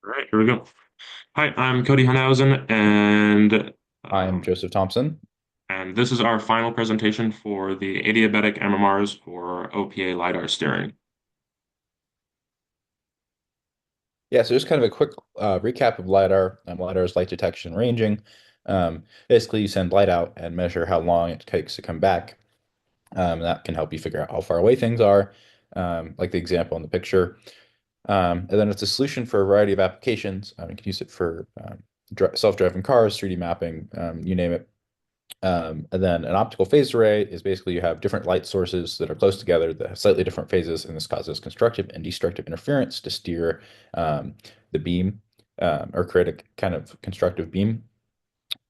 All right, here we go. Hi, I'm Cody Hunhausen, I'm um, Joseph Thompson. and this is our final presentation for the adiabatic MMRs for OPA LiDAR steering. Yeah, so just kind of a quick recap of LiDAR. LiDAR is light detection and ranging. Basically, you send light out and measure how long it takes to come back. That can help you figure out how far away things are, like the example in the picture. And then it's a solution for a variety of applications. You can use it for self-driving cars, 3D mapping, you name it. And then an optical phased array is basically you have different light sources that are close together that have slightly different phases, and this causes constructive and destructive interference to steer the beam or create a kind of constructive beam.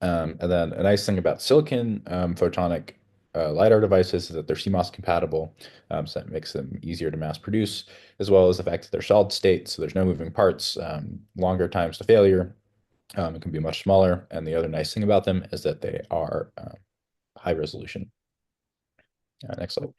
And then a nice thing about silicon photonic LiDAR devices is that they're CMOS compatible, so that makes them easier to mass produce, as well as the fact that they're solid state, so there's no moving parts, longer times to failure. It can be much smaller, and the other nice thing about them is that they are high resolution. Next slide.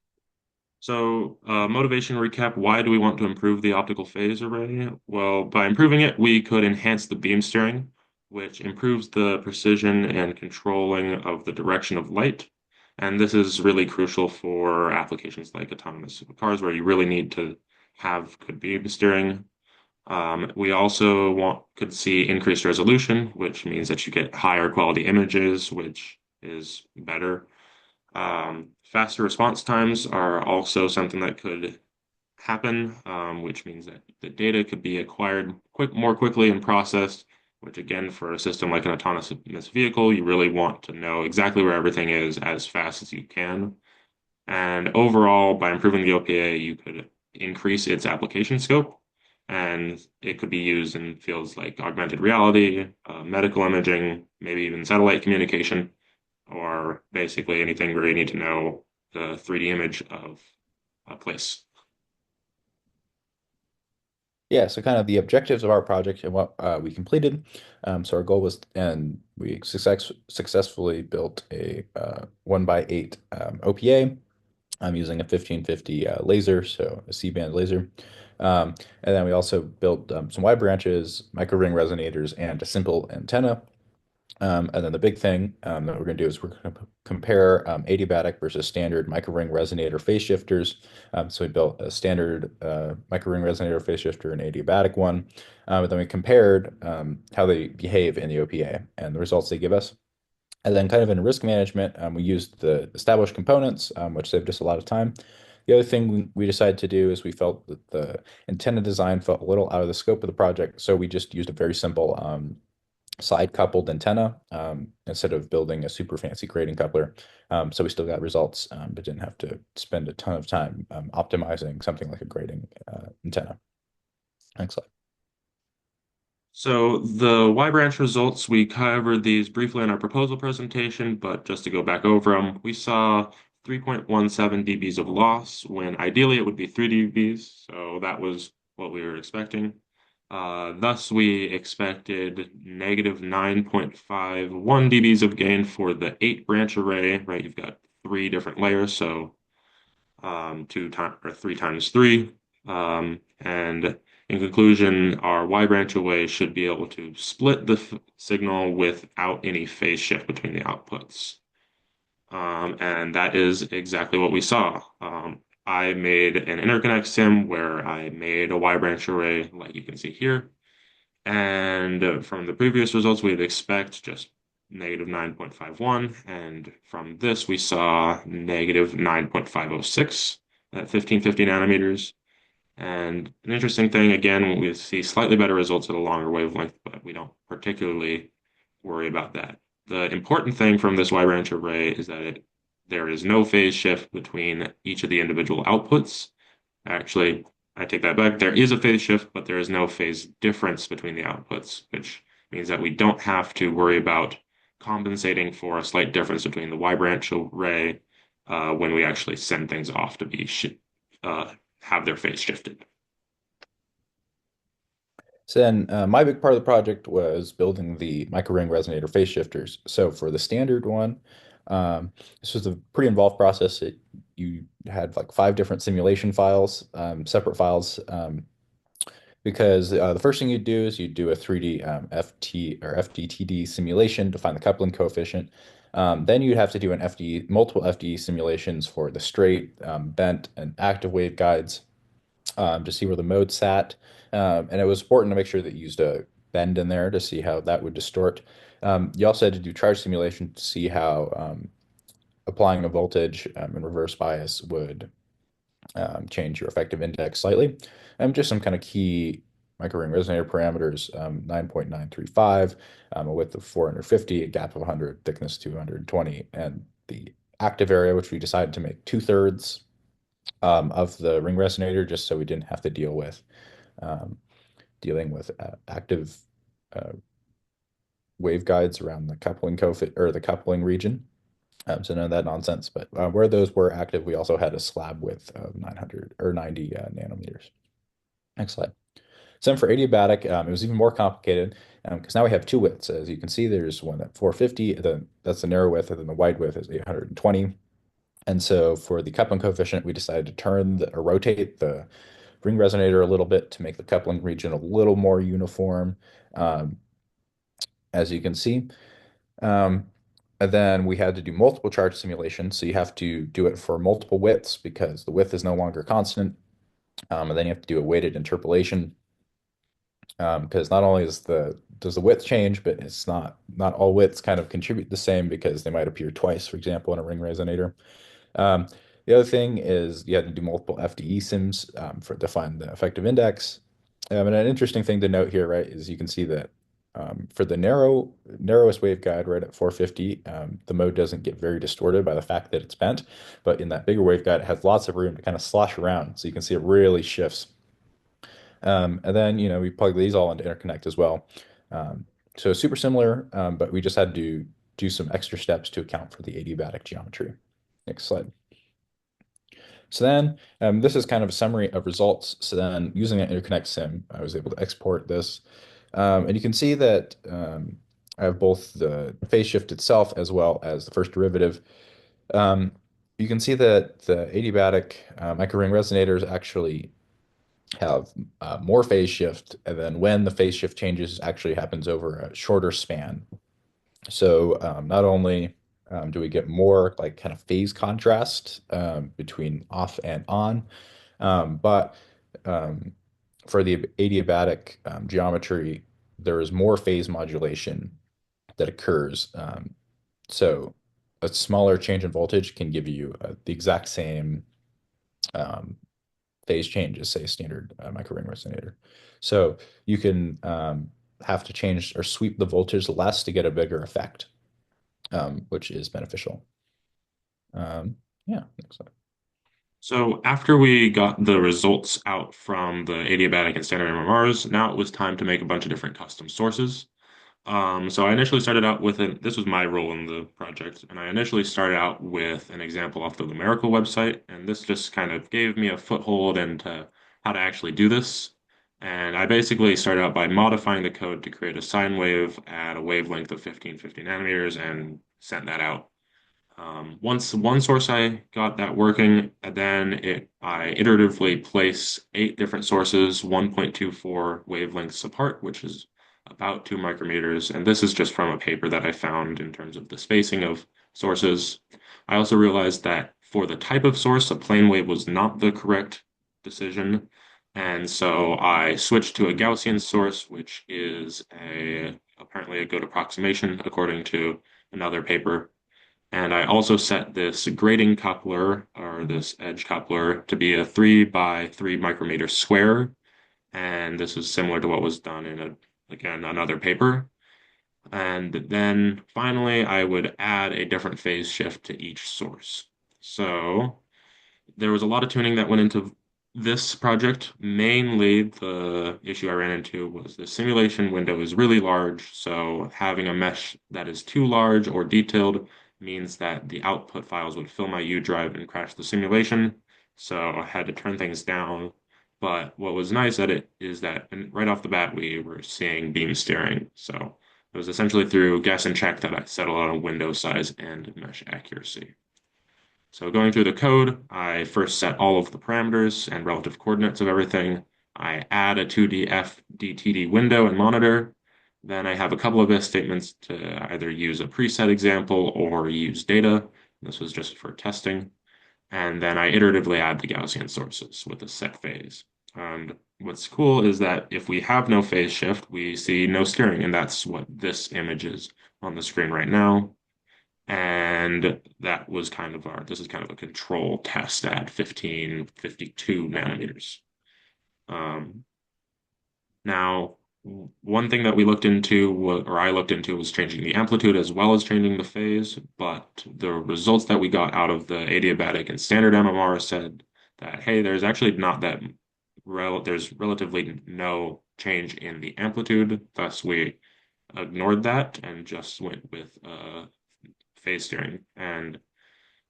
So, motivation recap, why do we want to improve the optical phase array? Well, by improving it, we could enhance the beam steering, which improves the precision and controlling of the direction of light. And this is really crucial for applications like autonomous cars, where you really need to have good beam steering. We also could see increased resolution, which means that you get higher quality images, which is better. Faster response times are also something that could happen, which means that the data could be acquired more quickly and processed, which again, for a system like an autonomous vehicle, you really want to know exactly where everything is as fast as you can. And overall, by improving the OPA, you could increase its application scope, and it could be used in fields like augmented reality, medical imaging, maybe even satellite communication, or basically anything where you need to know the 3D image of a place. Yeah, so kind of the objectives of our project and what we completed. So our goal was, and we successfully built a 1 by 8 OPA. I'm using a 1550 laser, so a C-band laser. And then we also built some wide branches, micro ring resonators, and a simple antenna. And then the big thing that we're going to do is we're going to compare adiabatic versus standard microring resonator phase shifters. So we built a standard microring resonator phase shifter and adiabatic one. But then we compared how they behave in the OPA and the results they give us. And then kind of in risk management, we used the established components, which saved us a lot of time. The other thing we decided to do is we felt that the antenna design felt a little out of the scope of the project, so we just used a very simple side coupled antenna instead of building a super fancy grating coupler. So we still got results, but didn't have to spend a ton of time optimizing something like a grating antenna. Next slide. So the Y branch results, we covered these briefly in our proposal presentation, but just to go back over them, we saw 3.17 dBs of loss when ideally it would be 3 dBs. So that was what we were expecting. Thus, we expected negative 9.51 dBs of gain for the 8 branch array, right? You've got three different layers, so two times or three times three. And in conclusion, our Y branch array should be able to split the signal without any phase shift between the outputs. And that is exactly what we saw. I made an interconnect sim where I made a Y branch array, like you can see here. And from the previous results, we'd expect just negative 9.51. And from this, we saw negative 9.506 at 1550 nanometers. And an interesting thing, again, we see slightly better results at a longer wavelength, but we don't particularly worry about that. The important thing from this Y branch array is that there is no phase shift between each of the individual outputs. Actually, I take that back. There is a phase shift, but there is no phase difference between the outputs, which means that we don't have to worry about compensating for a slight difference between the Y branch array when we actually send things off to be have their phase shifted. So then my big part of the project was building the microring resonator phase shifters. So for the standard one, this was a pretty involved process. You had like 5 different simulation files, separate files. because the first thing you do is you do a 3D FT or FDTD simulation to find the coupling coefficient. Then you'd have to do an multiple FDE simulations for the straight, bent, and active waveguides to see where the mode sat. And it was important to make sure that you used a bend in there to see how that would distort. You also had to do charge simulation to see how applying a voltage in reverse bias would change your effective index slightly. Just some kind of key microring resonator parameters, 9.935, a width of 450, a gap of 100, thickness 220, and the active area, which we decided to make 2/3 of the ring resonator, just so we didn't have to um, dealing with active uh, waveguides around the coupling coefficient or the coupling region. So none of that nonsense. But where those were active, we also had a slab width of 900 or 90 nanometers. Next slide. So then for adiabatic, it was even more complicated because now we have two widths. As you can see, there's one at 450, that's the narrow width, and then the wide width is 820. And so for the coupling coefficient, we decided to or rotate the ring resonator a little bit to make the coupling region a little more uniform, um, as you can see. Um, and then we had to do multiple charge simulations. So you have to do it for multiple widths because the width is no longer constant. And then you have to do a weighted interpolation because not only does the width change, but it's not all widths kind of contribute the same because they might appear twice, for example, in a ring resonator. Um, the other thing is you had to do multiple FDE sims for to find the effective index. And an interesting thing to note here, right, is you can see that for the narrowest waveguide, right at 450, the mode doesn't get very distorted by the fact that it's bent. But in that bigger waveguide, it has lots of room to kind of slosh around. So you can see it really shifts. And then, we plug these all into interconnect as well. Um, so super similar, but we just had to do some extra steps to account for the adiabatic geometry. Next slide. So then this is kind of a summary of results. So then using an interconnect sim, I was able to export this. And you can see that I have both the phase shift itself as well as the first derivative. Um, you can see that the adiabatic microring resonators actually have more phase shift, and then when the phase shift changes actually happens over a shorter span. So not only do we get more like kind of phase contrast between off and on, but um, for the adiabatic geometry, there is more phase modulation that occurs. So a smaller change in voltage can give you the exact same um, phase change as, say, a standard microring resonator. So you can have to change or sweep the voltage less to get a bigger effect, which is beneficial. Yeah, next slide. So after we got the results out from the adiabatic and standard MMRs, now it was time to make a bunch of different custom sources. So I initially started out with this was my role in the project, and I initially started out with an example off the numerical website, and this just kind of gave me a foothold into how to actually do this. And I basically started out by modifying the code to create a sine wave at a wavelength of 1550 nanometers and sent that out. Once one source I got that working, and then I iteratively place 8 different sources, 1.24 wavelengths apart, which is about 2 micrometers. And this is just from a paper that I found in terms of the spacing of sources. I also realized that for the type of source, a plane wave was not the correct decision. And so I switched to a Gaussian source, which is apparently a good approximation according to another paper. And I also set this grating coupler or this edge coupler to be a 3 by 3 micrometer square. And this is similar to what was done in again, another paper. And then finally, I would add a different phase shift to each source. So there was a lot of tuning that went into this project. Mainly, the issue I ran into was the simulation window is really large. So having a mesh that is too large or detailed means that the output files would fill my U drive and crash the simulation. So I had to turn things down. But what was nice at it is that right off the bat, we were seeing beam steering. So it was essentially through guess and check that I settled on window size and mesh accuracy. So going through the code, I first set all of the parameters and relative coordinates of everything. I add a 2D FDTD window and monitor. Then I have a couple of if statements to either use a preset example or use data. This was just for testing. And then I iteratively add the Gaussian sources with a set phase. And what's cool is that if we have no phase shift, we see no steering, and that's what this image is on the screen right now. And that was kind of this is kind of a control test at 1552 nanometers. Um, Now, one thing that we looked into, or I looked into, was changing the amplitude as well as changing the phase. But the results that we got out of the adiabatic and standard MMR said that, hey, there's actually not that there's relatively no change in the amplitude. Thus, we ignored that and just went with phase steering. And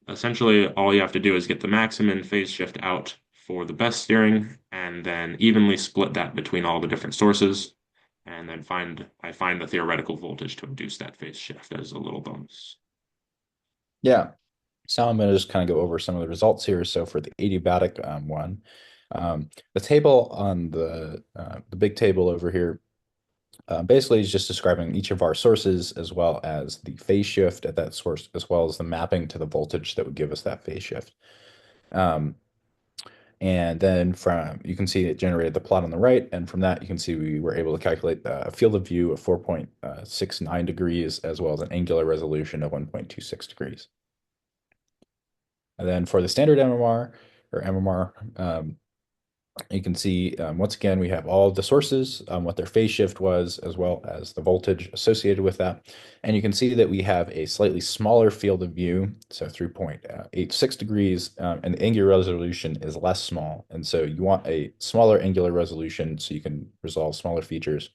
essentially, all you have to do is get the maximum phase shift out for the best steering, and then evenly split that between all the different sources, and then I find the theoretical voltage to induce that phase shift as a little bonus. Yeah. So I'm going to just kind of go over some of the results here. So for the adiabatic one, the table on the big table over here basically is just describing each of our sources as well as the phase shift at that source, as well as the mapping to the voltage that would give us that phase shift. Um, and then from you can see it generated the plot on the right, and from that you can see we were able to calculate a field of view of 4.69 degrees as well as an angular resolution of 1.26 degrees. And then for the standard MMR or MMR, you can see once again we have all of the sources, what their phase shift was, as well as the voltage associated with that. And you can see that we have a slightly smaller field of view, so 3.86 degrees, and the angular resolution is less small. And so you want a smaller angular resolution so you can resolve smaller features.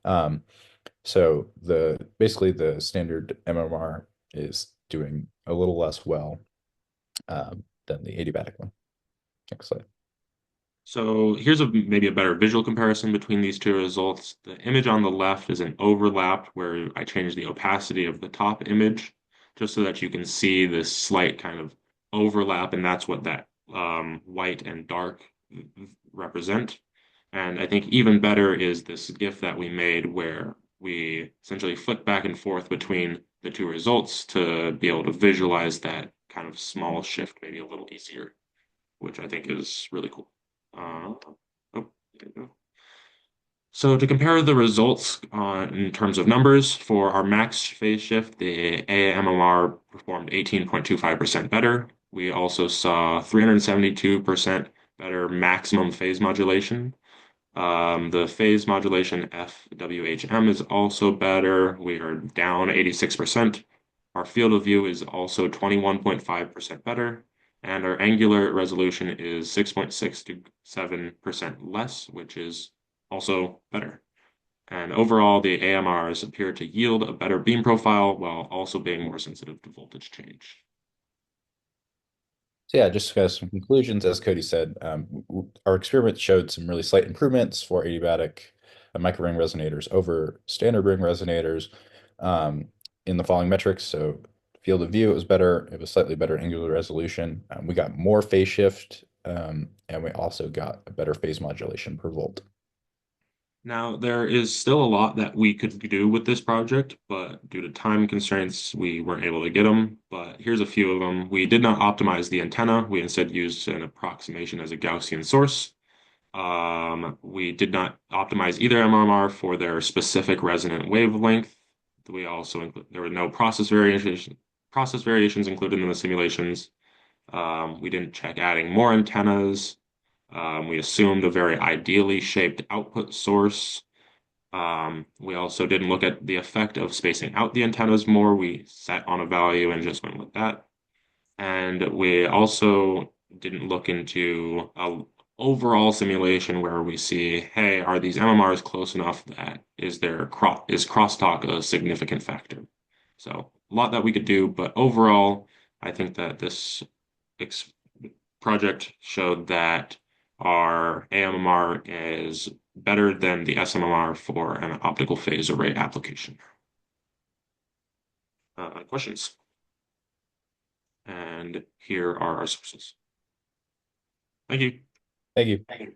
Um, so basically the standard MMR is doing a little less well than the adiabatic one. Next slide. So here's maybe a better visual comparison between these two results. The image on the left is an overlap where I changed the opacity of the top image just so that you can see this slight kind of overlap, and that's what that white and dark represent. And I think even better is this GIF that we made where we essentially flick back and forth between the two results to be able to visualize that kind of small shift maybe a little easier, which I think is really cool. Uh, oh, there you go. So to compare the results in terms of numbers for our max phase shift, the AMRR performed 18.25% better. We also saw 372% better maximum phase modulation. The phase modulation FWHM is also better. We are down 86%. Our field of view is also 21.5% better. And our angular resolution is 6.67% less, which is also better. And overall, the AMRs appear to yield a better beam profile while also being more sensitive to voltage change. So yeah, just some conclusions. As Cody said, our experiment showed some really slight improvements for adiabatic microring resonators over standard ring resonators um, in the following metrics. So field of view, it was better. It was slightly better angular resolution. We got more phase shift, and we also got a better phase modulation per volt. Now, there is still a lot that we could do with this project, but due to time constraints, we weren't able to get them. But here's a few of them. We did not optimize the antenna. We instead used an approximation as a Gaussian source. We did not optimize either MMR for their specific resonant wavelength. We also there were no process variations included in the simulations. We didn't check adding more antennas. We assumed a very ideally shaped output source. We also didn't look at the effect of spacing out the antennas more. We set on a value and just went with that. And we also didn't look into a overall simulation where we see, hey, are these MMRs close enough that is crosstalk a significant factor? So a lot that we could do, but overall, I think that this ex project showed that our AMMR is better than the SMMR for an optical phase array application. Questions? And here are our sources. Thank you. Thank you. Thank you.